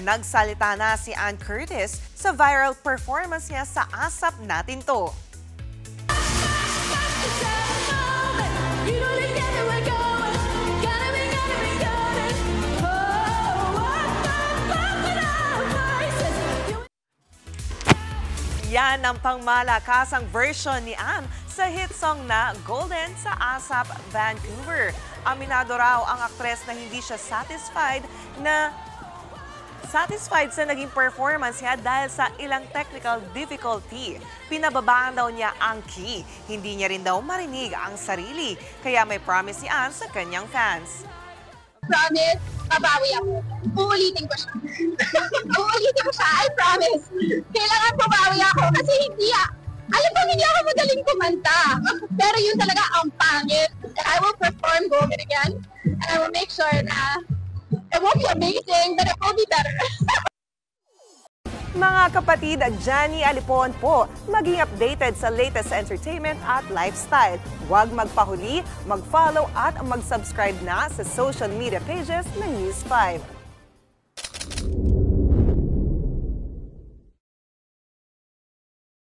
Nagsalita na si Ann Curtis sa viral performance niya sa ASAP Natin To. Yan ang pangmalakasang version ni Ann sa hit song na Golden sa ASAP Vancouver. Aminado raw ang aktres na hindi siya satisfied sa naging performance niya dahil sa ilang technical difficulty. Pinababaan daw niya ang key. Hindi niya rin daw marinig ang sarili. Kaya may promise si Ann sa kanyang fans. Promise, babawi ako. Uulitin ko siya. Uulitin ko siya, I promise. Kailangan babawi ako kasi alam ko hindi ako madaling kumanta. Pero yun talaga ang pangit. And I will perform Golden again. And I will make sure na it won't be amazing, but it will be better. Mga kapatid, Johnny Alipon po, maging updated sa latest entertainment at lifestyle. Huwag magpahuli, mag-follow at mag-subscribe na sa social media pages ng News 5.